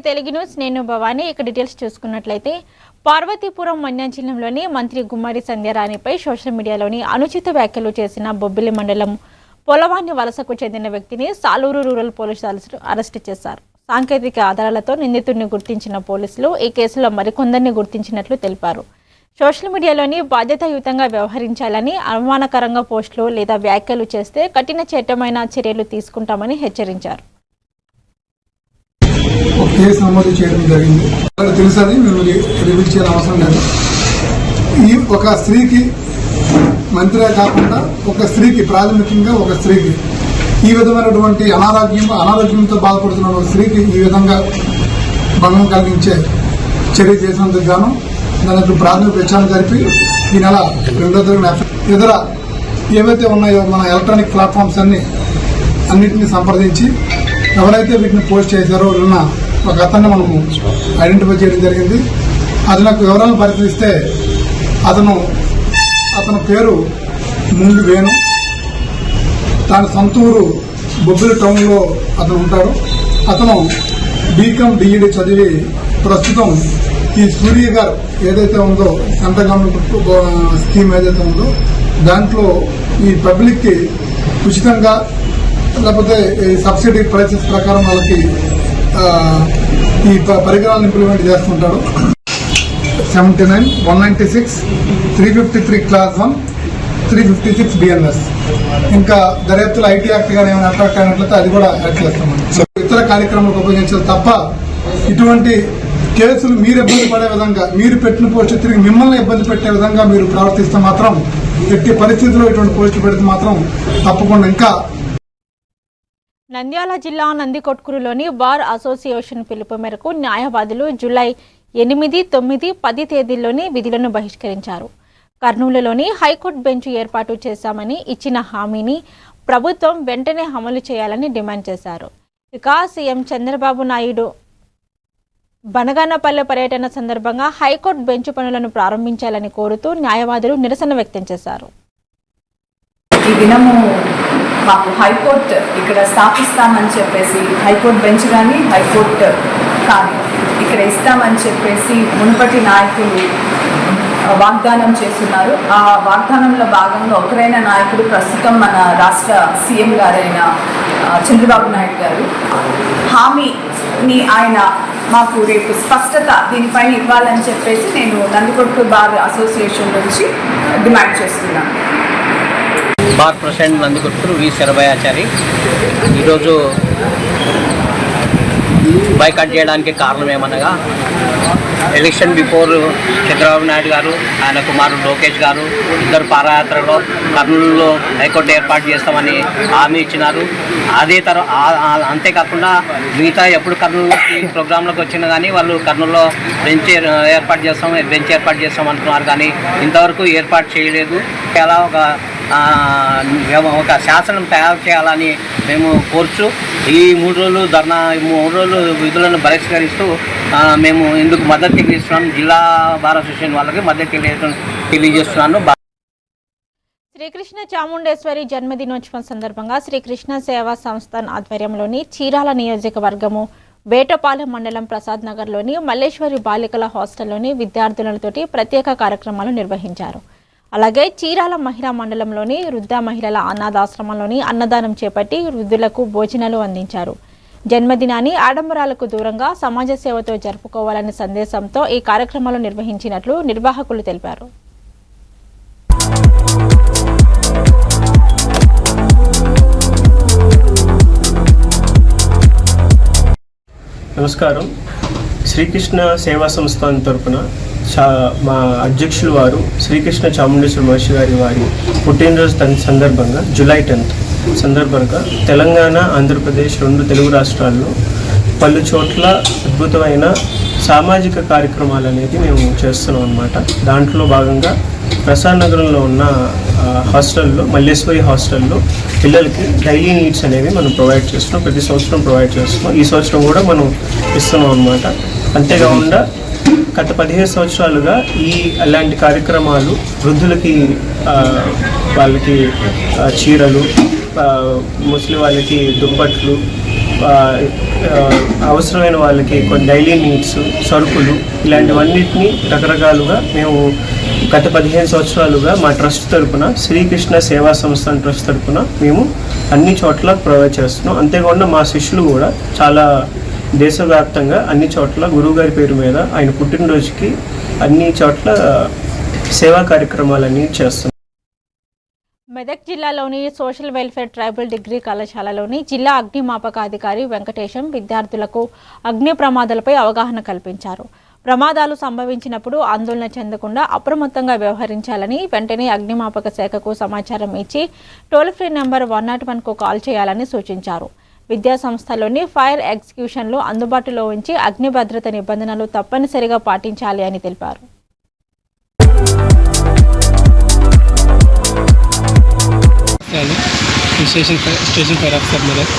Telugu news నేను భవానీ. ఇక details చూసుకున్నట్లయితే పార్వతీపురం మన్యం జిల్లాలోని మంత్రి గుమ్మడి సంధ్యారాణిపై సోషల్ మీడియాలోని అనుచిత వ్యాఖ్యలు చేసిన బొబ్బిలి మండలం పొలవాని వలసకు చెందిన వ్యక్తిని సాలూరు రూరల్ పోలీసులు అరెస్టు చేశారు. సాంకేతిక ఆధారాలతో నిందితుడిని గుర్తించిన పోలీసులు ఈ కేసులో మరికొందరిని గుర్తించినట్లు తెలిపారు. సోషల్ మీడియాలోని బాధ్యతాయుతంగా వ్యవహరించాలని, అవమానకరంగా పోస్టులు లేదా వ్యాఖ్యలు చేస్తే కఠిన చట్టమైన చర్యలు తీసుకుంటామని హెచ్చరించారు. కేసు నమోదు చేయడం జరిగింది. తెలుసని మిమ్మల్ని రివీల్ చేయాల్సిన అవసరం లేదు. ఈ ఒక స్త్రీకి మంత్రిగా కాకుండా ఒక స్త్రీకి ప్రాథమికంగా ఒక స్త్రీకి ఈ విధమైనటువంటి అనారోగ్యంతో బాధపడుతున్న ఒక స్త్రీకి ఈ విధంగా భంగం కలిగించే చర్య చేసినందుకు గాను దానికి ప్రాథమిక విచారణ జరిపి ఈ నెల 2వ తారీఖున ఇతర ఏవైతే ఉన్నాయో మన ఎలక్ట్రానిక్ ప్లాట్ఫామ్స్ అన్నింటినీ సంప్రదించి ఎవరైతే వీటిని పోస్ట్ చేశారో ఉన్న ఒక అతన్ని మనము ఐడెంటిఫై చేయడం జరిగింది. అతనికి వివరాలను పరిశీలిస్తే అతని పేరు ముందు వేణు, తన సొంతూరు బొబ్బిలి టౌన్లో అతను ఉంటాడు. అతను బీకామ్ డిఈడి చదివి ప్రస్తుతం ఈ సూర్య గారు ఏదైతే ఉందో సెంట్రల్ గవర్నమెంట్ స్కీమ్ ఏదైతే ఉందో దాంట్లో ఈ పబ్లిక్కి ఉచితంగా లేకపోతే ఈ సబ్సిడీ ప్రైసెస్ ప్రకారం వాళ్ళకి ఈ పరికరాలను ఇంప్లిమెంట్ చేస్తుంటాడు. 79, 196, 353 క్లాస్ 1, 356 బిఎన్ఎస్. ఇంకా దర్యాప్తులో ఐటీ యాక్ట్ గానీ ఏమైనా అట్రాక్ట్ అయినట్లయితే అది కూడా యాక్ట్ చేస్తామని. ఇతర కార్యక్రమాలకు ఉపయోగించాలి తప్ప ఇటువంటి కేసులు మీరు ఇబ్బంది పడే విధంగా, మీరు పెట్టిన పోస్టు తిరిగి మిమ్మల్ని ఇబ్బంది పెట్టే విధంగా మీరు ప్రవర్తిస్తే మాత్రం, ఎట్టి పరిస్థితుల్లో ఇటువంటి పోస్టులు పెడితే మాత్రం తప్పకుండా. ఇంకా నంద్యాల జిల్లా నందికొట్కూరులోని బార్ అసోసియేషన్ పిలుపు మేరకు న్యాయవాదులు జూలై 8, 9, 10 తేదీల్లోని విధులను బహిష్కరించారు. కర్నూలులోని హైకోర్టు బెంచ్ ఏర్పాటు చేశామని ఇచ్చిన హామీని ప్రభుత్వం వెంటనే అమలు చేయాలని డిమాండ్ చేశారు. ఇక సీఎం చంద్రబాబు నాయుడు బనగానపల్లె పర్యటన సందర్భంగా హైకోర్టు బెంచ్ పనులను ప్రారంభించాలని కోరుతూ న్యాయవాదులు నిరసన వ్యక్తం చేశారు. ఈ దినము మాకు హైకోర్టు ఇక్కడ స్థాపిస్తామని చెప్పేసి, హైకోర్టు బెంచ్ కానీ హైకోర్టు కానీ ఇక్కడ ఇస్తామని చెప్పేసి మునుపటి నాయకులు వాగ్దానం చేస్తున్నారు. ఆ వాగ్దానంలో భాగంగా ఒకరైన నాయకుడు ప్రస్తుతం మన రాష్ట్ర సీఎం గారైన చంద్రబాబు నాయుడు గారు హామీని ఆయన మాకు రేపు స్పష్టత దీనిపైన ఇవ్వాలని చెప్పేసి నేను నందికొట్కూరు బార్ అసోసియేషన్ నుంచి డిమాండ్ చేస్తున్నాను. బార్ ప్రెసిడెంట్ నందికొట్కూరు వి శరభయాచారి ఈరోజు బైకాట్ చేయడానికి కారణం ఏమనగా, ఎలక్షన్ బిఫోర్ చంద్రబాబు నాయుడు గారు, ఆయన కుమారుడు లోకేష్ గారు ఇద్దరు పాదయాత్రలో కర్నూలులో హైకోర్టు ఏర్పాటు చేస్తామని హామీ ఇచ్చినారు. అంతేకాకుండా మిగతా ఎప్పుడు కర్నూలుకి ప్రోగ్రాంలోకి వచ్చినా కానీ వాళ్ళు కర్నూలులో బెంచ్ ఏర్పాటు చేస్తాం అంటున్నారు, కానీ ఇంతవరకు ఏర్పాటు చేయలేదు. అలా ఒక శాసనం తయారు చేయాలని మేము కోరుచు ఈ 3 రోజులు విధులను బహిష్కరిస్తూ మేము ఇందుకు మద్దతు తెలియజేస్తున్నాను. జిల్లా బార్ అసోసియేషన్ వాళ్ళకి మద్దతు తెలియజేస్తున్నాను. శ్రీకృష్ణ చాముండేశ్వరి జన్మదినోత్సవం సందర్భంగా శ్రీకృష్ణ సేవా సంస్థాన్ ఆధ్వర్యంలోని చీరాల నియోజకవర్గము వేటపాలెం మండలం ప్రసాద్ నగర్లోని మల్లేశ్వరి బాలికల హాస్టల్లోని విద్యార్థులతోటి ప్రత్యేక కార్యక్రమాలు నిర్వహించారు. అలాగే చీరాల మహిళా మండలంలోని వృద్ధ మహిళల అనాథాశ్రమంలోని అన్నదానం చేపట్టి వృద్ధులకు భోజనాలు అందించారు. జన్మదినాన్ని ఆడంబరాలకు దూరంగా సమాజ సేవతో జరుపుకోవాలనే సందేశంతో ఈ కార్యక్రమాలు నిర్వహించినట్లు నిర్వాహకులు తెలిపారు. నమస్కారం. శ్రీకృష్ణ సేవా సంస్థ తరపున మా అధ్యక్షులు వారు శ్రీకృష్ణ చాముండేశ్వరి మహర్షి వారి పుట్టినరోజు సందర్భంగా జూలై 10 సందర్భంగా తెలంగాణ, ఆంధ్రప్రదేశ్ 2 తెలుగు రాష్ట్రాల్లో పలు చోట్ల అద్భుతమైన సామాజిక కార్యక్రమాలు అనేది మేము చేస్తున్నాం అన్నమాట. దాంట్లో భాగంగా ప్రసాద్ నగరంలో ఉన్న హాస్టల్లో, మల్లేశ్వరి హాస్టల్లో పిల్లలకి డైలీ నీడ్స్ అనేవి మనం ప్రొవైడ్ చేస్తున్నాం. ప్రతి సంవత్సరం ప్రొవైడ్ చేస్తున్నాం. ఈ సంవత్సరం కూడా మనం ఇస్తున్నాం అన్నమాట. అంతేకాకుండా గత 15 సంవత్సరాలుగా అలాంటి కార్యక్రమాలు వృద్ధులకి, వాళ్ళకి చీరలు, ముసలి వాళ్ళకి దుప్పట్లు, అవసరమైన వాళ్ళకి కొన్ని డైలీ నీడ్స్, సరుకులు ఇలాంటివన్నిటినీ రకరకాలుగా మేము గత 15 సంవత్సరాలుగా మా ట్రస్ట్ తరపున శ్రీకృష్ణ సేవా సంస్థ ట్రస్ట్ తరపున మేము అన్ని చోట్ల ప్రొవైడ్ చేస్తున్నాం. అంతేకాకుండా మా శిష్యులు కూడా చాలా దేశవ్యాప్తంగా అన్ని చోట్ల గురువుగారి పేరు మీద ఆయన పుట్టినరోజుకి అన్ని చోట్ల సేవా కార్యక్రమాలన్నీ చేస్తున్నాం. మెదక్ జిల్లాలోని సోషల్ వెల్ఫేర్ ట్రైబల్ డిగ్రీ కళాశాలలోని జిల్లా అగ్నిమాపక అధికారి వెంకటేశం విద్యార్థులకు అగ్ని ప్రమాదాలపై అవగాహన కల్పించారు. ప్రమాదాలు సంభవించినప్పుడు ఆందోళన చెందకుండా అప్రమత్తంగా వ్యవహరించాలని, వెంటనే అగ్నిమాపక శాఖకు సమాచారం ఇచ్చి టోల్ ఫ్రీ నెంబర్ 101కు కాల్ చేయాలని సూచించారు. విద్యా సంస్థలోని ఫైర్ ఎగ్జిక్యూషన్లు అందుబాటులో ఉంచి అగ్ని భద్రత నిబంధనలు తప్పనిసరిగా పాటించాలి అని తెలిపారు. Station fire officer Medak.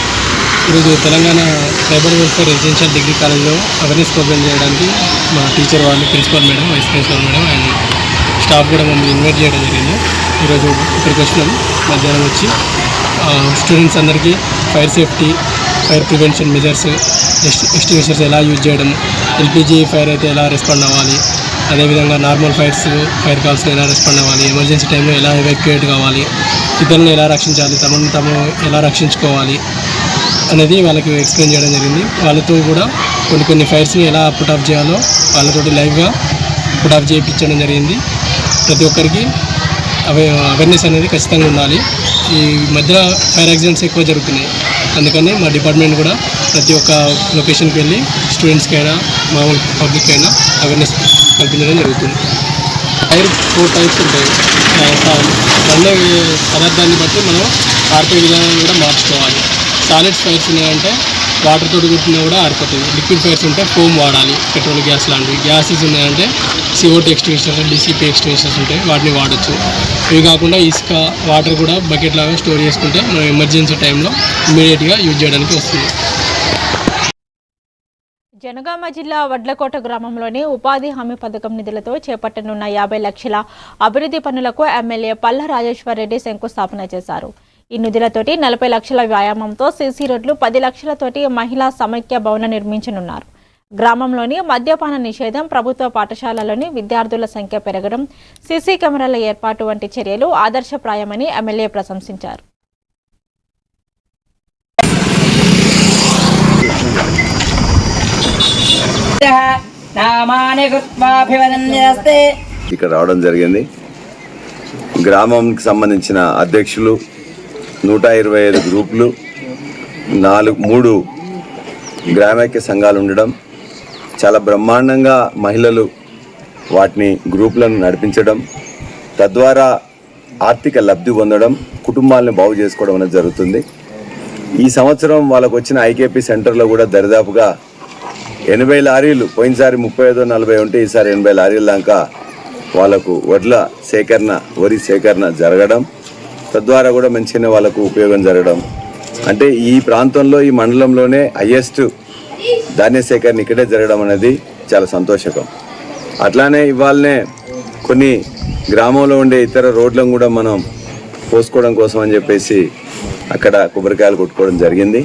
ఈరోజు Telangana tribal welfare residential degree కాలేజ్లో అవేర్నెస్ ప్రోగ్రామ్ చేయడానికి మా టీచర్ వాళ్ళు, principal madam, vice principal madam and staff కూడా మమ్మల్ని ఇన్వైట్ చేయడం జరిగింది. ఈరోజు ఇక్కడికి వచ్చినాం. మధ్యాహ్నం వచ్చి స్టూడెంట్స్ అందరికీ fire safety, fire prevention measures, extinguishers ఎలా యూజ్ చేయడం, ఎల్పిజి ఫైర్ అయితే ఎలా రెస్పాండ్ అవ్వాలి, అదేవిధంగా నార్మల్ ఫైర్ కాల్స్లో ఎలా రెస్పాండ్ అవ్వాలి, ఎమర్జెన్సీ టైంలో ఎలా ఎవాక్యుయేట్ కావాలి, ఇతరులను ఎలా రక్షించాలి, తమను ఎలా రక్షించుకోవాలి అనేది వాళ్ళకి ఎక్స్ప్లెయిన్ చేయడం జరిగింది. వాళ్ళతో కూడా కొన్ని ఫైర్స్ని ఎలా పుట్ ఆఫ్ చేయాలో వాళ్ళతోటి లైవ్గా పుట్ ఆఫ్ చేయించడం జరిగింది. ప్రతి ఒక్కరికి అవేర్నెస్ అనేది ఖచ్చితంగా ఉండాలి. ఈ మధ్య ఫైర్ యాక్సిడెంట్స్ ఎక్కువ జరుగుతున్నాయి. అందుకని మా డిపార్ట్మెంట్ కూడా ప్రతి ఒక్క లొకేషన్కి వెళ్ళి స్టూడెంట్స్కైనా మామూలు పబ్లిక్ అయినా అవేర్నెస్ కల్పించడం జరుగుతుంది. ఫైర్ 4 టైప్స్ ఉంటాయి. వండే పదార్థాన్ని బట్టి మనం ఆర్పే విధానాన్ని కూడా మార్చుకోవాలి. సాలిడ్స్ ఫైర్స్ ఉన్నాయంటే వాటర్తో కుట్టినా కూడా ఆరిపోతుంది. లిక్విడ్ ఫైర్స్ ఉంటే ఫోమ్ వాడాలి, పెట్రోల్ గ్యాస్ లాంటివి. గ్యాసెస్ ఉన్నాయంటే CO2 ఎక్స్టింగ్విషర్స్, DCP ఎక్స్టింగ్విషర్స్ ఉంటాయి, వాటిని వాడచ్చు. ఇవి కాకుండా ఇసుక, వాటర్ కూడా బకెట్ లాగా స్టోర్ చేసుకుంటే మనం ఎమర్జెన్సీ టైంలో ఇమీడియట్గా యూజ్ చేయడానికి వస్తుంది. జనగామ జిల్లా వడ్లకోట గ్రామంలోని ఉపాధి హామీ పథకం నిధులతో చేపట్టనున్న 50 లక్షల అభివృద్ధి పనులకు ఎమ్మెల్యే పల్ల రాజేశ్వర్ రెడ్డి శంకుస్థాపన చేశారు. ఈ నిధులతోటి 40 లక్షల వ్యాయామంతో సీసీ రోడ్లు, 10 లక్షలతోటి మహిళా సమైక్య భవన నిర్మించనున్నారు. గ్రామంలోని మద్యపాన నిషేధం, ప్రభుత్వ పాఠశాలలోని విద్యార్థుల సంఖ్య పెరగడం, సీసీ కెమెరాల ఏర్పాటు వంటి చర్యలు ఆదర్శప్రాయమని ఎమ్మెల్యే ప్రశంసించారు. ఇక్కడ రావడం జరిగింది. గ్రామంకి సంబంధించిన అధ్యక్షులు, 125 గ్రూపులు, 3 గ్రామైక్య సంఘాలు ఉండడం, చాలా బ్రహ్మాండంగా మహిళలు వాటిని గ్రూపులను నడిపించడం, తద్వారా ఆర్థిక లబ్ధి పొందడం, కుటుంబాలను బాగు చేసుకోవడం అనేది జరుగుతుంది. ఈ సంవత్సరం వాళ్ళకు వచ్చిన ఐకేపీ సెంటర్లో కూడా దరిదాపుగా 80 లారీలు, పోయినసారి 35-40 ఉంటే ఈసారి 80 లారీల దాకా వాళ్ళకు వరి సేకరణ జరగడం, తద్వారా కూడా మంచిగా వాళ్ళకు ఉపయోగం జరగడం. అంటే ఈ ప్రాంతంలో, ఈ మండలంలోనే హైయెస్ట్ ధాన్య సేకరణ ఇక్కడే జరగడం అనేది చాలా సంతోషకరం. అట్లానే ఇవాళనే కొన్ని గ్రామంలో ఉండే ఇతర రోడ్లను కూడా మనం పోసుకోవడం కోసం అని చెప్పేసి అక్కడ కొబ్బరికాయలు కొట్టుకోవడం జరిగింది.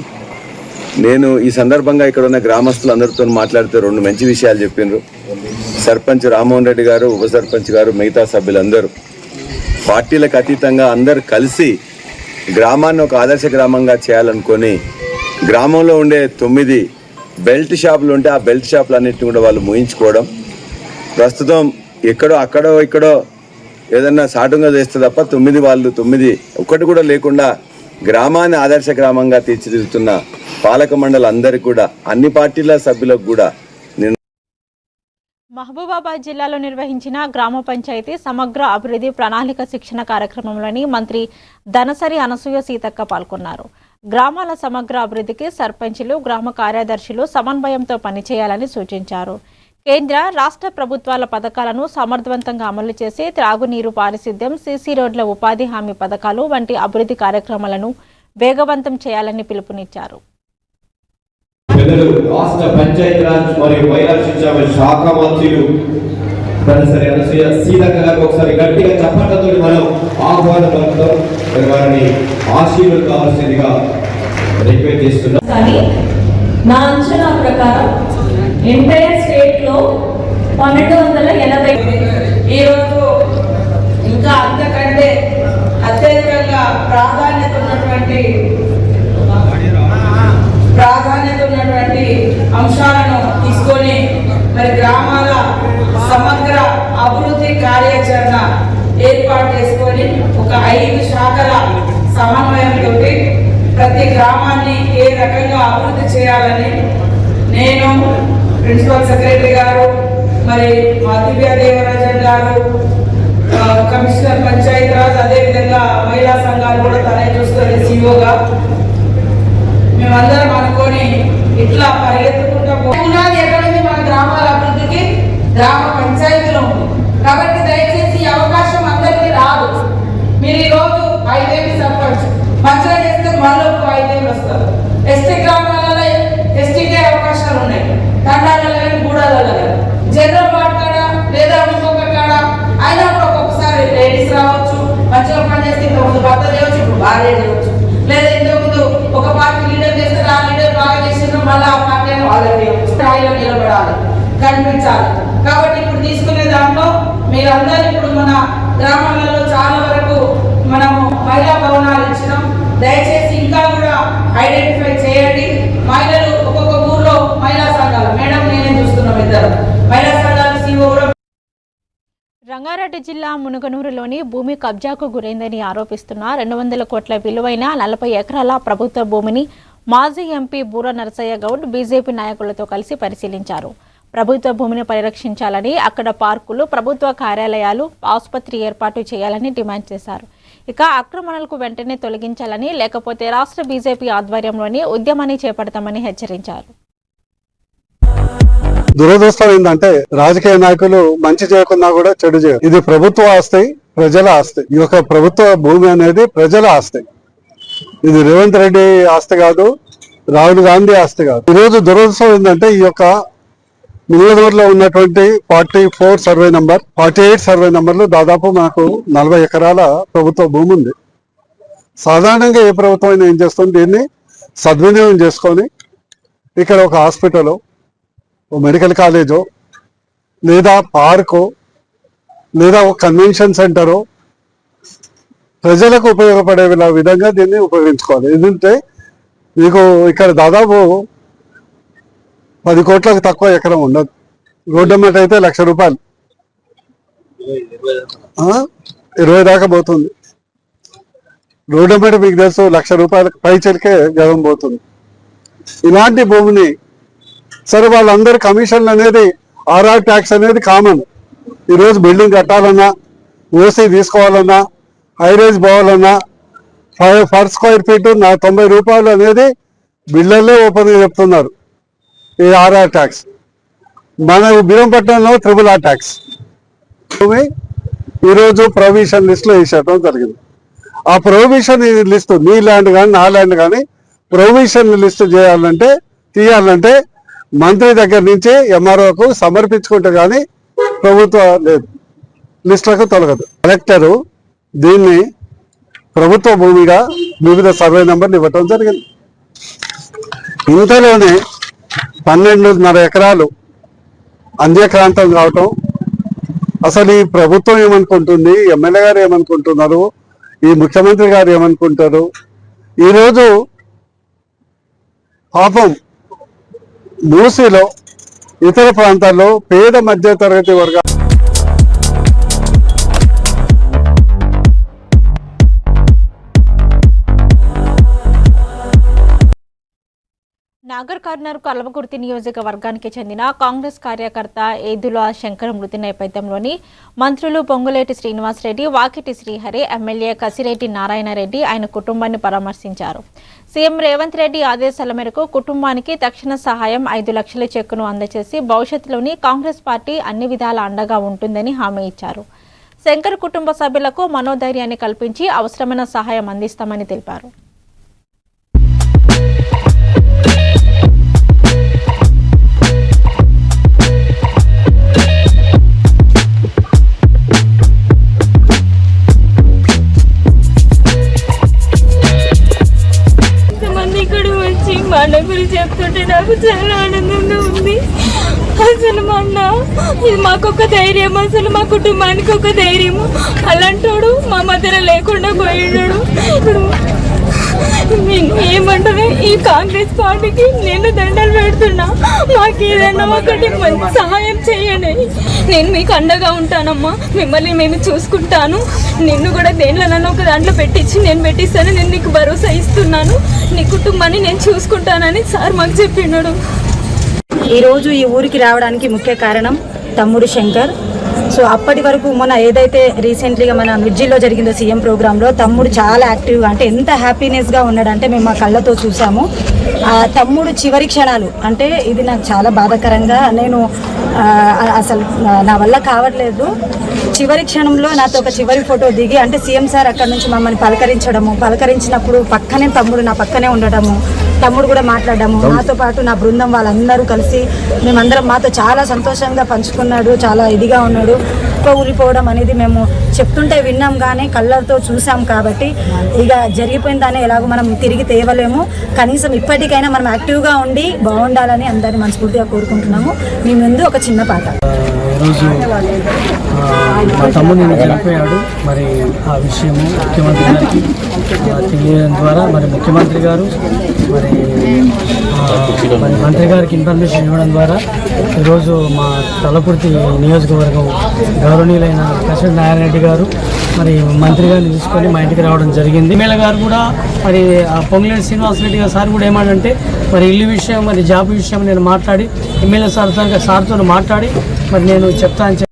నేను ఈ సందర్భంగా ఇక్కడ ఉన్న గ్రామస్తులందరితో మాట్లాడితే 2 మంచి విషయాలు చెప్పిండ్రు. సర్పంచ్ రామ్మోహన్ రెడ్డి గారు, ఉప సర్పంచ్ గారు, మిగతా సభ్యులందరూ పార్టీలకు అతీతంగా అందరు కలిసి గ్రామాన్ని ఒక ఆదర్శ గ్రామంగా చేయాలనుకొని గ్రామంలో ఉండే 9 బెల్ట్ షాపులు ఉంటే ఆ బెల్ట్ షాపులన్నింటినీ కూడా వాళ్ళు ముయించుకోవడం. ప్రస్తుతం అక్కడో ఇక్కడో ఏదన్నా సాటుగా చేస్తే తప్ప 9 ఒక్కటి కూడా లేకుండా గ్రామాన్ని ఆదర్శ గ్రామంగా తీర్చిదిద్దుతున్న పాలక మండలి అందరికీ కూడా, అన్ని పార్టీల సభ్యులకు కూడా మహబూబాబాద్ జిల్లాలో నిర్వహించిన గ్రామ పంచాయతీ సమగ్ర అభివృద్ధి ప్రణాళిక శిక్షణ కార్యక్రమంలోని మంత్రి ధనసరి అనసూయ సీతక్క పాల్గొన్నారు. గ్రామాల సమగ్ర అభివృద్ధికి సర్పంచులు, గ్రామ కార్యదర్శులు సమన్వయంతో పనిచేయాలని సూచించారు. కేంద్ర, రాష్ట్ర ప్రభుత్వాల పథకాలను సమర్థవంతంగా అమలు చేసి త్రాగునీరు, పారిశుద్ధ్యం, సీసీ రోడ్ల, ఉపాధి హామీ పథకాలు వంటి అభివృద్ధి కార్యక్రమాలను వేగవంతం చేయాలని పిలుపునిచ్చారు. రాష్ట్ర పంచాయతీరాజ్ మరియు మహిళా శిక్షణ శాఖ మంత్రులు ధనసరి అనసూయ సీతక్క గారికి ఒకసారి గట్టిగా చప్పట్లతో మనం ఆహ్వానం పలుకుతాం. వారిని ఆశీర్వాదం కావాల్సిందిగా రిక్వెస్ట్ చేస్తున్నాం. కానీ నా అంచనా ప్రకారం ఎంటైర్ స్టేట్లో 1280 ఈరోజు ఇంకా అంతకంటే అత్యధికంగా ప్రాధాన్యత ఉన్నటువంటి అంశాలను తీసుకొని మరి గ్రామాల సమగ్ర అభివృద్ధి కార్యాచరణ ఏర్పాటు చేసుకొని ఒక 5 శాఖల సమన్వయంతో ప్రతి గ్రామాన్ని ఏ రకంగా అభివృద్ధి చేయాలని నేను, ప్రిన్సిపల్ సెక్రటరీ గారు, మరి మా దివ్య దేవరాజన్ గారు, కమిషనర్ పంచాయతీరాజ్, అదేవిధంగా మహిళా సంఘాలు కూడా తనే చూస్తుంది సిఓగా, మేమందరం అనుకొని ఇట్లా పరిగెత్తుకుంటా పునాది ఎక్కడుంది మన గ్రామాల అభివృద్ధికి? గ్రామ పంచాయతీలో ఉంది. కాబట్టి దయచేసి ఈ అవకాశం అందరికీ రాదు. మీరు ఈరోజు 5 ఏళ్ళు సర్పంచ్ మంచిగా చేస్తే మళ్ళీ 5 ఏళ్ళు వస్తారు. ఎస్టీ గ్రామాలలో ఎస్టీకే అవకాశాలు ఉన్నాయి, తండాలలో కానీ గూడాలలో కానీ. జనరల్ వార్డ్ కాడ లేదా ఇంకొక కాడ అయినా కూడా ఒక్కొక్కసారి లేడీస్ రావచ్చు, మంచిగా పనిచేస్తే ఇంతకుముందు భర్త చేయవచ్చు, ఇప్పుడు భార్య చేయవచ్చు. లేదా ఇంతకుముందు ఒక పార్టీ లీడర్ చేస్తే ఆ లీడర్ బాగా చేసిన మళ్ళీ ఆ పార్టీ వాళ్ళకి స్థాయిలో నిలబడాలి, కనిపించాలి. కాబట్టి ఇప్పుడు తీసుకునే దాంట్లో మీరందరూ ఇప్పుడు మన గ్రామాలలో చాలా వరకు మనము మహిళా భవనాలు ఇచ్చినాం. దయచేసి ఇంకా కూడా ఐడెంటిఫై చేయండి. మహిళలు ఒక్కొక్క ఊర్లో మహిళా సంఘాలు, మేడం నేనే చూస్తున్నాం, 2 మహిళా సంఘాలు సిఓ కూడా. రంగారెడ్డి జిల్లా మునుగనూరులోని భూమి కబ్జాకు గురైందని ఆరోపిస్తున్న 200 కోట్ల విలువైన 40 ఎకరాల ప్రభుత్వ భూమిని మాజీ ఎంపీ బూర నరసయ్య గౌడ్ బీజేపీ నాయకులతో కలిసి పరిశీలించారు. ప్రభుత్వ భూమిని పరిరక్షించాలని, అక్కడ పార్కులు, ప్రభుత్వ కార్యాలయాలు, ఆసుపత్రి ఏర్పాటు చేయాలని డిమాండ్ చేశారు. ఇక ఆక్రమణలకు వెంటనే తొలగించాలని, లేకపోతే రాష్ట్ర బీజేపీ ఆధ్వర్యంలోని ఉద్యమాన్ని చేపడతామని హెచ్చరించారు. దురదృష్టం ఏంటంటే రాజకీయ నాయకులు మంచి చేయకున్నా కూడా చెడు చేయరు. ఇది ప్రభుత్వ ఆస్తి, ప్రజల ఆస్తి. ఈ యొక్క ప్రభుత్వ భూమి అనేది ప్రజల ఆస్తి. ఇది రేవంత్ రెడ్డి ఆస్తి కాదు, రాహుల్ గాంధీ ఆస్తి కాదు. ఈరోజు దురదృష్టం ఏంటంటే ఈ యొక్క మిలియనూరులో ఉన్నటువంటి 48 సర్వే నంబర్లు దాదాపు మనకు 40 ఎకరాల ప్రభుత్వ భూమి ఉంది. సాధారణంగా ఏ ప్రభుత్వం అయినా ఏం చేస్తుంది, దీన్ని సద్వినియోగం చేసుకొని ఇక్కడ ఒక హాస్పిటల్, మెడికల్ కాలేజో, లేదా పార్కు, లేదా ఒక కన్వెన్షన్ సెంటరు ప్రజలకు ఉపయోగపడే విధంగా దీన్ని ఉపయోగించుకోవాలి. ఎందుకంటే మీకు ఇక్కడ దాదాపు 10 కోట్లకు తక్కువ ఎకరం ఉండదు. రోడ్డు అమ్మట అయితే 1,00,000 రూపాయలు, 20 దాకా పోతుంది. రోడ్డు అమ్మట మీకు తెలుసు 1,00,000 రూపాయలకు పై చెలికే గతం పోతుంది. ఇలాంటి భూమిని సరే వాళ్ళందరి కమిషన్లు అనేది ఆర్ఆర్ ట్యాక్స్ అనేది కామన్. ఈరోజు బిల్డింగ్ కట్టాలన్నా, ఓసీ తీసుకోవాలన్నా, హైరేజ్ పోవాలన్నా పర్ స్క్వేర్ ఫీట్ 90 రూపాయలు అనేది బిల్డర్లే ఓపెన్గా చెప్తున్నారు. ఈ ఆర్ఆర్ ట్యాక్స్ మన భీమంపట్నంలో RRR ట్యాక్స్ ఈరోజు ప్రొవిషన్ లిస్ట్లో వేసేయడం జరిగింది. ఆ ప్రొవిషన్ లిస్టు నీ ల్యాండ్ కానీ నా ల్యాండ్ కానీ ప్రొవిషన్ లిస్టు తీయాలంటే మంత్రి దగ్గర నుంచి ఎంఆర్ఓకు సమర్పించుకుంటే కానీ ప్రభుత్వ లేదు, లిస్టులకు తొలగదు. కలెక్టరు దీన్ని ప్రభుత్వ భూమిగా వివిధ సర్వే నెంబర్లు ఇవ్వటం జరిగింది. ఇంతలోనే 12.5 ఎకరాలు అంధ్యక్రాంతం కావటం, అసలు ఈ ప్రభుత్వం ఏమనుకుంటుంది, ఎమ్మెల్యే గారు ఏమనుకుంటున్నారు, ఈ ముఖ్యమంత్రి గారు ఏమనుకుంటారు. ఈరోజు పాపం మూసీలో ఇతర ప్రాంతాల్లో పేద మధ్య తరగతి వర్గాలు నాగర్ కర్నూలు కల్వకుర్తి నియోజకవర్గానికి చెందిన కాంగ్రెస్ కార్యకర్త ఏదుల శంకర్ మృతి నేపథ్యంలోని మంత్రులు పొంగులేటి శ్రీనివాసరెడ్డి, వాకిటి శ్రీహరి, ఎమ్మెల్యే కసిరెడ్డి నారాయణరెడ్డి ఆయన కుటుంబాన్ని పరామర్శించారు. సీఎం రేవంత్ రెడ్డి ఆదేశాల మేరకు కుటుంబానికి తక్షణ సహాయం 5 లక్షల చెక్కును అందజేసి భవిష్యత్తులోని కాంగ్రెస్ పార్టీ అన్ని విధాల అండగా ఉంటుందని హామీ ఇచ్చారు. శంకర్ కుటుంబ సభ్యులకు మనోధైర్యాన్ని కల్పించి అవసరమైన సహాయం అందిస్తామని తెలిపారు. ఇక్కడ ఇది మాకొక ధైర్యం, అసలు మా కుటుంబానికి ఒక ధైర్యము. అలాంటోడు మా మధ్యలో లేకుండా పోయినాడు. ఇప్పుడు నేను ఏమంటారు, ఈ కాంగ్రెస్ పార్టీకి నేను దండలు పెడుతున్నా. మాకు ఏదైనా ఒకటి సహాయం చేయండి. నేను మీకు అండగా ఉంటానమ్మా. మిమ్మల్ని మేము చూసుకుంటాను. నిన్ను కూడా దేంట్లోనన్నా ఒక దాంట్లో నేను పెట్టిస్తాను. నేను నీకు భరోసా ఇస్తున్నాను. నీ కుటుంబాన్ని నేను చూసుకుంటానని సార్ మాకు చెప్పినాడు. ఈరోజు ఈ ఊరికి రావడానికి ముఖ్య కారణం తమ్ముడు శంకర్. సో అప్పటి వరకు మొన్న ఏదైతే రీసెంట్లీగా మన మిర్జిలో జరిగిందో సీఎం ప్రోగ్రాంలో తమ్ముడు చాలా యాక్టివ్గా, అంటే ఎంత హ్యాపీనెస్గా ఉన్నాడంటే మేము మా కళ్ళతో చూసాము. ఆ తమ్ముడు చివరి క్షణాలు అంటే ఇది నాకు చాలా బాధాకరంగా, నేను అసలు నా వల్ల కావట్లేదు. చివరి క్షణంలో నాతో ఒక చివరి ఫోటో దిగి, అంటే సీఎం సార్ అక్కడ నుంచి మమ్మల్ని పలకరించినప్పుడు పక్కనే తమ్ముడు నా పక్కనే ఉండడము, తమ్ముడు కూడా మాట్లాడము, నాతో పాటు నా బృందం వాళ్ళందరూ కలిసి మేమందరం మాతో చాలా సంతోషంగా పంచుకున్నాడు. చాలా ఇదిగా ఉన్నాడు. ఊరిపోవడం అనేది మేము చెప్తుంటే విన్నాం కానీ కళ్ళతో చూసాం కాబట్టి ఇక జరిగిపోయిన దాన్ని ఎలాగో మనం తిరిగి తేవలేము. కనీసం ఇప్పటికైనా మనం యాక్టివ్గా ఉండి బాగుండాలని అందరినీ మనస్ఫూర్తిగా కోరుకుంటున్నాము. మీ ముందు ఒక చిన్న పాట. ఈరోజు మా తమ్ముడు నేను చనిపోయాడు. మరి ఆ విషయము ముఖ్యమంత్రి గారికి తెలియడం ద్వారా మరి ముఖ్యమంత్రి గారు మరి మంత్రి గారికి ఇన్ఫర్మేషన్ ఇవ్వడం ద్వారా ఈరోజు మా తలపుర్తి నియోజకవర్గం గౌరవనీయులైన కృష్ణ నారాయణ రెడ్డి గారు మరి మంత్రి గారిని తీసుకొని మా ఇంటికి రావడం జరిగింది. ఎమ్మెల్యే గారు కూడా మరి పొంగులేటి శ్రీనివాసరెడ్డి గారు సార్ కూడా ఏమంటే మరి ఇల్లు విషయం మరి జాబ్ విషయం నేను మాట్లాడి ఎమ్మెల్యే సార్తో మాట్లాడి మరి నేను చెప్తాను.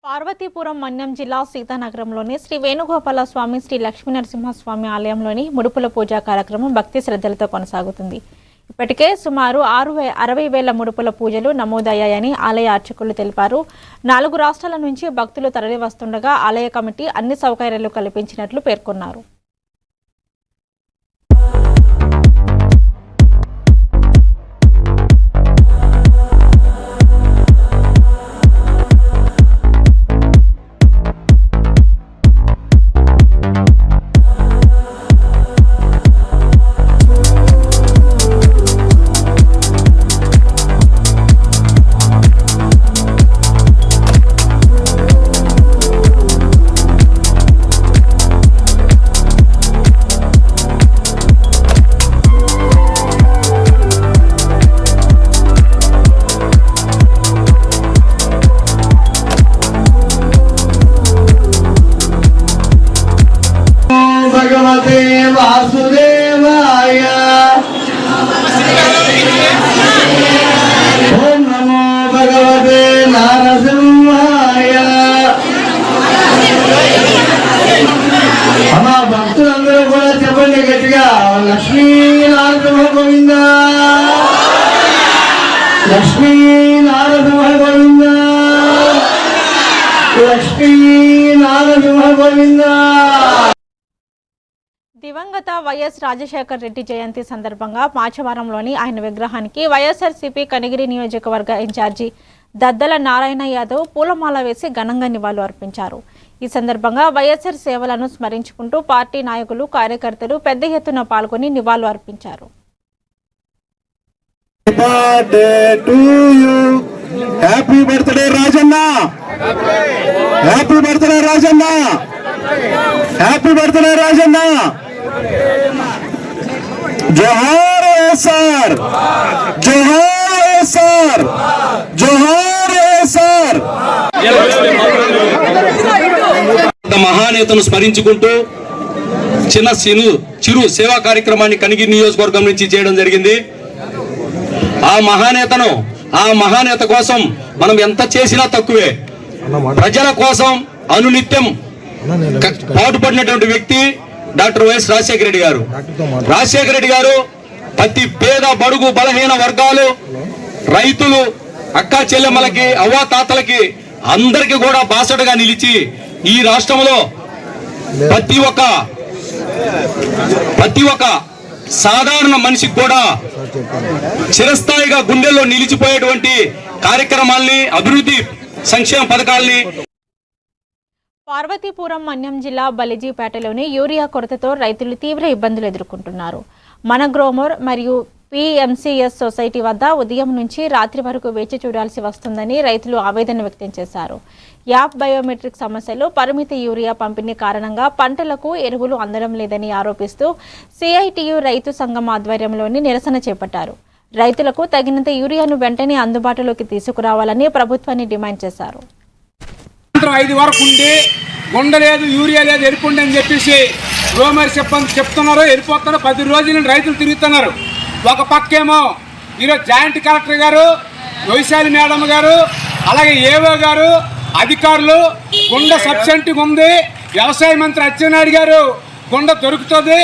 పార్వతీపురం మన్యం జిల్లా సీతానగరంలోని శ్రీ వేణుగోపాల స్వామి శ్రీ లక్ష్మీనరసింహస్వామి ఆలయంలోని ముడుపుల పూజా కార్యక్రమం భక్తి శ్రద్ధలతో కొనసాగుతుంది. ఇప్పటికే సుమారు 60,000 ముడుపుల పూజలు నమోదయ్యాయని ఆలయ అర్చకులు తెలిపారు. 4 రాష్ట్రాల నుంచి భక్తులు తరలి వస్తుండగా ఆలయ కమిటీ అన్ని సౌకర్యాలు కల్పించినట్లు పేర్కొన్నారు. భగవతే వాసుదేవాయ ఓం నమో భగవతే నారసింహాయ. మా భక్తులందరూ కూడా చెప్పండి గట్టిగా, లక్ష్మీ నారసింహ గోవింద, లక్ష్మీ నారసింహ గోవింద, లక్ష్మీ నారసింహ గోవింద. దివంగత వైఎస్ రాజశేఖర్ రెడ్డి జయంతి సందర్భంగా మాచవరంలోని ఆయన విగ్రహానికి వైఎస్ఆర్సీపీ కనిగిరి నియోజకవర్గ ఇన్ఛార్జి దద్దల నారాయణ యాదవ్ పూలమాల వేసి ఘనంగా నివాళులు అర్పించారు. ఈ సందర్భంగా వైఎస్ఆర్ సేవలను స్మరించుకుంటూ పార్టీ నాయకులు, కార్యకర్తలు పెద్ద ఎత్తున పాల్గొని నివాళులు అర్పించారు. Happy birthday Rajanna, happy birthday Rajanna, happy birthday Rajanna. జోహార్ వైఎస్ఆర్, జోహార్ వైఎస్ఆర్, జోహార్ వైఎస్ఆర్. మహానేతను స్మరించుకుంటూ చిరు సేవా కార్యక్రమాన్ని కనిగిరి నియోజకవర్గం నుంచి చేయడం జరిగింది. ఆ మహానేత కోసం మనం ఎంత చేసినా తక్కువే. ప్రజల కోసం అనునిత్యం పాటుపడినటువంటి వ్యక్తి డాక్టర్ వైఎస్ రాజశేఖర రెడ్డి గారు. రాజశేఖర రెడ్డి గారు ప్రతి పేద, బడుగు, బలహీన వర్గాలు, రైతులు, అక్కా చెల్లెమ్మలకి, అవ్వాతాతలకి అందరికీ కూడా బాసటగా నిలిచి ఈ రాష్ట్రంలో ప్రతి ఒక్క సాధారణ మనిషికి కూడా చిరస్థాయిగా గుండెల్లో నిలిచిపోయేటువంటి కార్యక్రమాల్ని, అభివృద్ధి సంక్షేమ పథకాల్ని. పార్వతీపురం మన్యం జిల్లా బలిజీపేటలోని యూరియా కొరతతో రైతులు తీవ్ర ఇబ్బందులు ఎదుర్కొంటున్నారు. మన గ్రోమర్ మరియు పిఎంసిఎస్ సొసైటీ వద్ద ఉదయం నుంచి రాత్రి వరకు వేచి చూడాల్సి వస్తుందని రైతులు ఆవేదన వ్యక్తం చేశారు. యాప్ బయోమెట్రిక్ సమస్యలు, పరిమిత యూరియా పంపిణీ కారణంగా పంటలకు ఎరువులు అందడం లేదని ఆరోపిస్తూ సిఐటియు రైతు సంఘం ఆధ్వర్యంలోని నిరసన చేపట్టారు. రైతులకు తగినంత యూరియాను వెంటనే అందుబాటులోకి తీసుకురావాలని ప్రభుత్వాన్ని డిమాండ్ చేశారు. 5 వరకు ఉండి ఉండలేదు, యూరియా లేదు, ఎరుపుండి అని చెప్పేసి రోమర్ చెప్తున్నారు. వెళ్ళిపోతున్నారు. 10 రోజుల నుండి రైతులు తిరుగుతున్నారు. ఒక పక్కేమో ఈరోజు జాయింట్ కలెక్టర్ గారు, వైశాలి మేడం గారు, అలాగే ఏవో గారు, అధికారులు గుండ సబ్సిడీగా ఉంది. వ్యవసాయ మంత్రి అచ్చెన్నాయుడు గారు గుండ దొరుకుతుంది,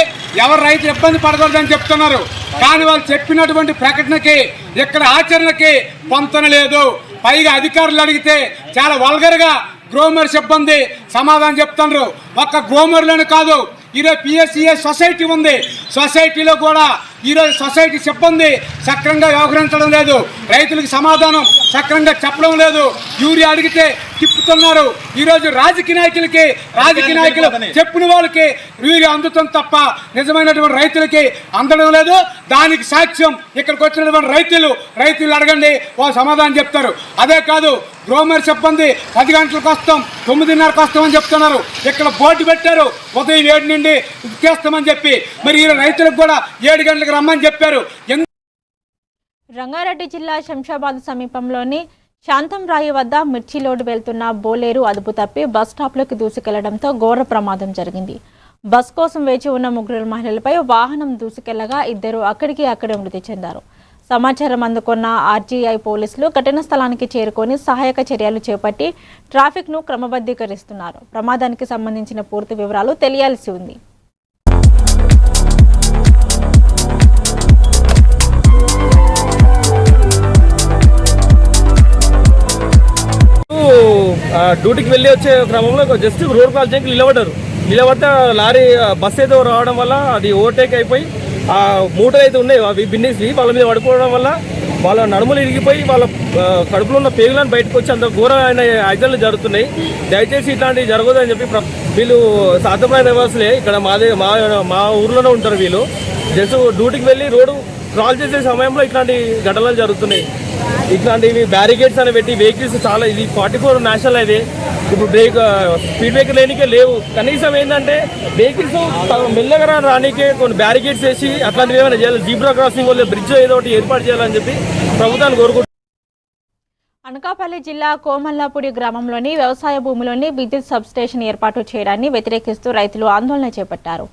ఎవరు రైతు ఇబ్బంది పడకూడదని చెప్తున్నారు. కానీ వాళ్ళు చెప్పినటువంటి ప్రకటనకి ఇక్కడ ఆచరణకి పొంతన లేదు. పైగా అధికారులు అడిగితే చాలా వల్గర్గా గ్రోమర్ సిబ్బంది సమాధానం చెప్తున్నారు. ఒక్క గ్రోమర్లను కాదు, ఈరోజు పిఎస్సిఎస్ సొసైటీ ఉంది. సొసైటీలో కూడా ఈరోజు సొసైటీ సిబ్బంది సక్రమంగా వ్యవహరించడం లేదు. రైతులకు సమాధానం సక్రమంగా చెప్పడం లేదు. యూరియా అడిగితే తిప్పుతున్నారు. ఈరోజు రాజకీయ నాయకులు చెప్పిన వాళ్ళకి యూరియా అందుతుంది తప్ప నిజమైనటువంటి రైతులకి అందడం లేదు. దానికి సాక్ష్యం ఇక్కడికి వచ్చినటువంటి రైతులు అడగండి, వాళ్ళు సమాధానం చెప్తారు. అదే కాదు, గ్రోమర్ సిబ్బంది 10 గంటలకు వస్తాం, 9:30కు వస్తామని చెప్తున్నారు. ఇక్కడ బోర్డు పెట్టారు, ఉదయం 7 నుండి చేస్తామని చెప్పి. మరి ఈ రైతులకు కూడా 7 గంటలకు రమ్మని చెప్పారు. రంగారెడ్డి జిల్లా శంషాబాద్ సమీపంలోని శాంతంరాయి వద్ద మిర్చి లోడ్ వెళ్తున్న బోలేరు అదుపు తప్పి బస్ స్టాప్లోకి దూసుకెళ్లడంతో ఘోర ప్రమాదం జరిగింది. బస్ కోసం వేచి ఉన్న 3 మహిళలపై వాహనం దూసుకెళ్లగా 2 అక్కడే మృతి చెందారు. సమాచారం అందుకున్న ఆర్జీఐ పోలీసులు ఘటనా స్థలానికి చేరుకొని సహాయక చర్యలు చేపట్టి ట్రాఫిక్ను క్రమబద్ధీకరిస్తున్నారు. ప్రమాదానికి సంబంధించిన పూర్తి వివరాలు తెలియాల్సి ఉంది. డ్యూటీకి వెళ్ళి వచ్చే క్రమంలో జస్ట్ రోడ్ క్రాస్ చేయడానికి నిలబడితే లారీ బస్ ఏదో రావడం వల్ల అది ఓవర్టేక్ అయిపోయి ఆ మూటలు అయితే ఉన్నాయి అవి బిన్నేసి వాళ్ళ మీద పడిపోవడం వల్ల వాళ్ళ నడుములు ఇరిగిపోయి వాళ్ళ కడుపులో ఉన్న పేగులను బయటకు వచ్చి అంత ఘోరమైన యాక్సిడెంట్లు జరుగుతున్నాయి. దయచేసి ఇట్లాంటివి జరగదని చెప్పి వీళ్ళు సాధ్యమైన నివాసులే, ఇక్కడ మా ఊర్లోనే ఉంటారు. వీళ్ళు జస్ట్ డ్యూటీకి వెళ్ళి రోడ్డు క్రాస్ చేసే సమయంలో ఇట్లాంటి ఘటనలు జరుగుతున్నాయి. ఇట్లాంటివి బ్యారికేడ్స్ అని పెట్టి వెహికల్స్ చాలా, ఇది 44 నేషనల్ హైవే. ఇప్పుడు స్పీడ్ బ్రేకర్ లేనికే లేవు. కనీసం ఏంటంటే వెహికల్స్ మెల్లగా రానికే కొన్ని బ్యారికేడ్స్ వేసి అట్లాంటివి ఏమైనా చేయాలి. జీబ్రా క్రాసింగ్ వల్ల బ్రిడ్జ్ ఏదో ఒకటి ఏర్పాటు చేయాలని చెప్పి ప్రభుత్వాన్ని కోరుకుంటున్నారు. అనకాపల్లి జిల్లా కోమల్లాపూడి గ్రామంలోని వ్యవసాయ భూమిలోని విద్యుత్ సబ్స్టేషన్ ఏర్పాటు చేయడాన్ని వ్యతిరేకిస్తూ రైతులు ఆందోళన చేపట్టారు.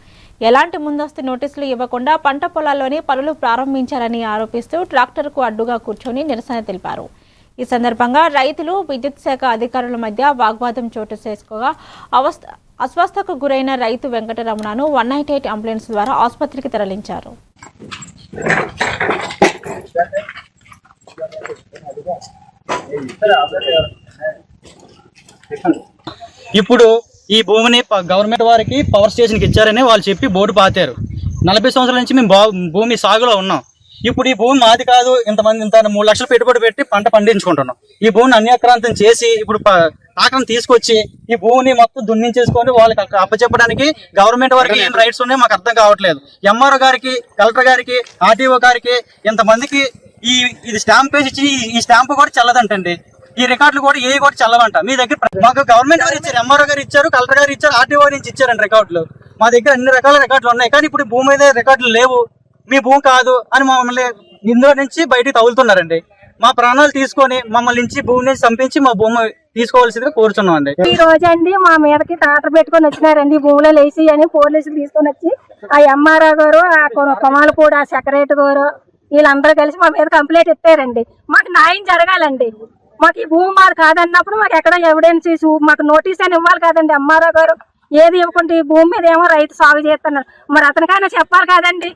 ఎలాంటి ముందస్తు నోటీసులు ఇవ్వకుండా పంట పొలాల్లోని పనులు ప్రారంభించారని ఆరోపిస్తూ ట్రాక్టర్కు అడ్డుగా కూర్చొని నిరసన తెలిపారు. ఈ సందర్భంగా రైతులు విద్యుత్ శాఖ అధికారుల మధ్య వాగ్వాదం చోటు చేసుకోగా అస్వస్థకు గురైన రైతు వెంకటరమణను 198 అంబులెన్స్ ద్వారా ఆసుపత్రికి తరలించారు. ఇప్పుడు ఈ భూమిని గవర్నమెంట్ వారికి పవర్ స్టేషన్కి ఇచ్చారని వాళ్ళు చెప్పి బోర్డు పాతారు. 40 సంవత్సరాల నుంచి మేము భూమి సాగులో ఉన్నాం. ఇప్పుడు ఈ భూమి మాది కాదు, ఇంత 3 లక్షలు పెట్టుబడి పెట్టి పంట పండించుకుంటున్నాం. ఈ భూమిని అన్యాక్రాంతం చేసి ఇప్పుడు ఆక్రమణ తీసుకొచ్చి ఈ భూమిని మొత్తం దున్నించేసుకొని వాళ్ళకి అప్పచెప్పడానికి గవర్నమెంట్ వారికి ఏం రైట్స్ ఉన్నాయో మాకు అర్థం కావట్లేదు. ఎంఆర్ఓ గారికి, కలెక్టర్ గారికి, ఆర్టీఓ గారికి ఇంతమందికి ఇది స్టాంప్ పేజ్ ఇచ్చి ఈ స్టాంప్ కూడా చెల్లదంటండి. ఈ రికార్డులు కూడా ఏ కూడా చల్లవంట. మీ దగ్గర మాకు గవర్నమెంట్ వారు ఇచ్చారు, ఎంఆర్ఓ గారు ఇచ్చారు, కలెక్టర్ గారు ఇచ్చారు, ఆర్టీఓ నుంచి ఇచ్చారండి రికార్డులు. మా దగ్గర అన్ని రకాల రికార్డులు ఉన్నాయి. కానీ ఇప్పుడు భూమి మీద రికార్డులు లేవు, మీ భూమి కాదు అని మమ్మల్ని ఇందులో నుంచి బయటికి తగులుతున్నారండి. మా ప్రాణాలు తీసుకొని మమ్మల్ని నుంచి భూమి నుంచి చంపించి మా భూమి తీసుకోవాల్సిందిగా కోరుచున్నాం అండి. ఈ రోజు అండి మా మీదకి ట్రాక్టర్ పెట్టుకొని వచ్చినారండి. భూమిలో లేచి అని పోలీసులు తీసుకొని వచ్చి ఆ ఎంఆర్ఓ గారు, ఆ కొమాలపూడి ఆ సెక్రటరీ గారు వీళ్ళందరూ కలిసి మా మీద కంప్లైంట్ ఇస్తారండి. మాకు న్యాయం జరగాలండి. మాకు ఈ భూమి మాది కాదన్నప్పుడు మాకు ఎక్కడ ఎవిడెన్స్ మాకు నోటీస్ అని ఇవ్వాలి కదండి. ఎంఆర్ఓ గారు ఏది ఇవ్వకుండా ఈ భూమి మీద ఏమో రైతు సాగు చేస్తున్నారు. మరి అతనికైనా చెప్పాలి కదండి.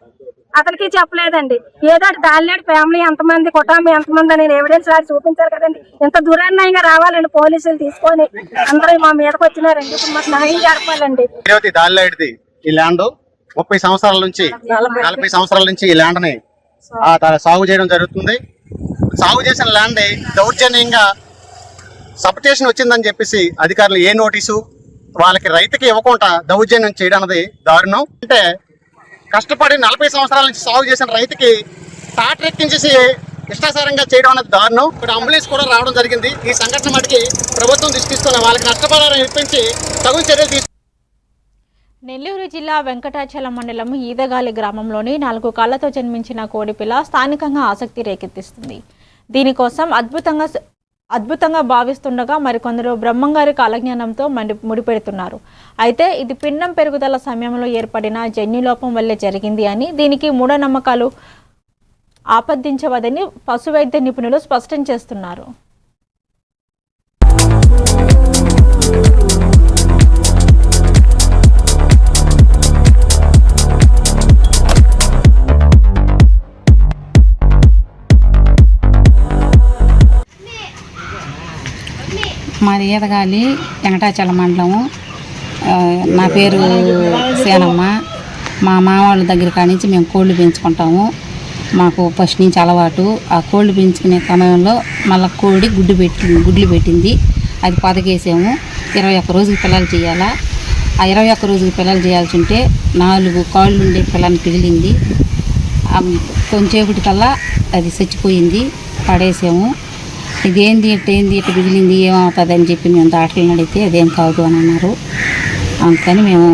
అతనికి చెప్పలేదండి. ఏదో దాల్లేడు ఫ్యామిలీ ఎంతమంది, కుటుంబం ఎంతమంది అనేది ఎవిడెన్స్ రాసి చూపించాలి కదండి. ఇంత దురన్యాయంగా రావాలండి పోలీసులు తీసుకొని అందరూ మా మీదకి వచ్చినారండి. ఇప్పుడు మాకు న్యాయం జరపాలండి. దాల్లేడిది ఈ ల్యాండ్ 30 సంవత్సరాల నుంచి 40 సంవత్సరాల నుంచి ఈ ల్యాండ్ ని సాగు చేయడం జరుగుతుంది. సాగు చేసిన ల్యాండ్ దౌర్జన్యంగా సబ్స్టేషన్ వచ్చిందని చెప్పేసి అధికారులు ఏ నోటీసు వాళ్ళకి రైతుకి ఇవ్వకుండా దౌర్జన్యం చేయడం అనేది దారుణం. అంటే కష్టపడి 40 సంవత్సరాల నుంచి సాగు చేసిన రైతుకి టాటర్ ఎక్కించేసి ఇష్టాసారంగా చేయడం అనేది దారుణం. ఇప్పుడు అంబులెన్స్ కూడా రావడం జరిగింది. ఈ సంఘటన మటుకి ప్రభుత్వం దృష్టిస్తున్న వాళ్ళకి నష్టపరిహారం ఇప్పించి తగు చర్యలు తీసుకు. నెల్లూరు జిల్లా వెంకటాచలం మండలం ఈదగాలి గ్రామంలోని 4 కాళ్లతో జన్మించిన కోడిపిల్ల స్థానికంగా ఆసక్తి రేకెత్తిస్తుంది. దీనికోసం అద్భుతంగా భావిస్తుండగా మరికొందరు బ్రహ్మంగారి కాలజ్ఞానంతో ముడిపెడుతున్నారు. అయితే ఇది పిండం పెరుగుదల సమయంలో ఏర్పడిన జన్యులోపం వల్లే జరిగింది అని, దీనికి మూఢనమ్మకాలు ఆపదించవదని పశువైద్య నిపుణులు స్పష్టం చేస్తున్నారు. మాది ఈదగాలి వెంకటాచలం మండలము. నా పేరు సేనమ్మ. మా మామూళ్ళ దగ్గర కాడి నుంచి మేము కోళ్ళు పెంచుకుంటాము. మాకు ఫస్ట్ నుంచి అలవాటు. ఆ కోళ్ళు పెంచుకునే సమయంలో మళ్ళీ కోడి గుడ్లు పెట్టింది. అది పొదగేసాము. 21 రోజుకి పిల్లలు చేయాలా. ఆ 21 రోజుకి పిల్లలు చేయాల్సి ఉంటే 4 కాళ్ళు ఉండే పిల్లని పిగిలింది. కొంచెంసేపటికల్లా అది చచ్చిపోయింది. పడేసాము. ఇదేంది ఇట్ట మిగిలింది ఏమవుతుంది అని చెప్పి మేము డాక్టర్లను అడిగితే అదేం కాదు అని అన్నారు. అందుకని మేము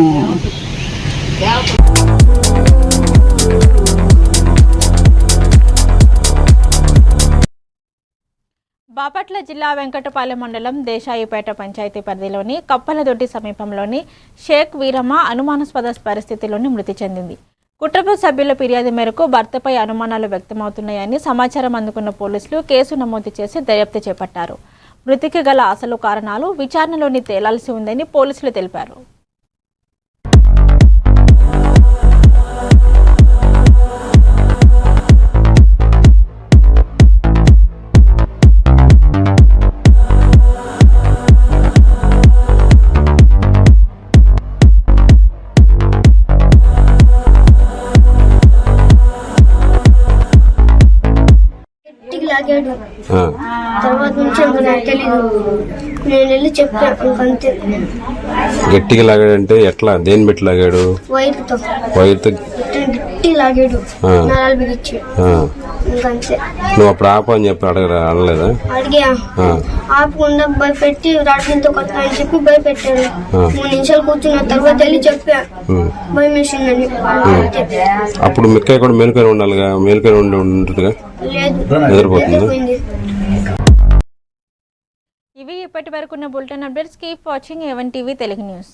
బాపట్ల జిల్లా వెంకటపాలెం మండలం దేశాయిపేట పంచాయతీ పరిధిలోని కప్పలదొడ్డి సమీపంలోని షేక్ వీరమ్మ అనుమానాస్పద పరిస్థితిలోని మృతి చెందింది. కుటుంబ సభ్యుల ఫిర్యాదు మేరకు భర్తపై అనుమానాలు వ్యక్తమవుతున్నాయని సమాచారం అందుకున్న పోలీసులు కేసు నమోదు చేసి దర్యాప్తు చేపట్టారు. మృతికి గల అసలు కారణాలు విచారణలోని తేలాల్సి ఉందని పోలీసులు తెలిపారు. లాగాడు. తర్వాత నుంచి నాకు తెలీదు. నేను వెళ్ళి చెప్పాను అంతే. గట్టిగా లాగాడంటే ఎట్లా? దేని పెట్టి లాగాడు? వైర్తో గట్టి లాగాడు. నరాలు బిగించి ఇంకంతే. నువ్వు అప్పుడు ఆపు అని చెప్పి అనలేదా? అడిగా. ఆపకుండా భయపెట్టి రాడ్లతో కొత్త అని చెప్పి భయపెట్టాడు. 3 నిమిషాలు కూర్చున్న తర్వాత వెళ్ళి చెప్పా భయం వేసిందని. అప్పుడు మిక్కాయ కూడా మేలుకొని ఉండాలిగా. మేలుకొని ఉంటుందిగా. నిద్రపోతుంది. ఇవి ఇప్పటి వరకున్న bulletin updates. Keep watching A1 TV Telugu news.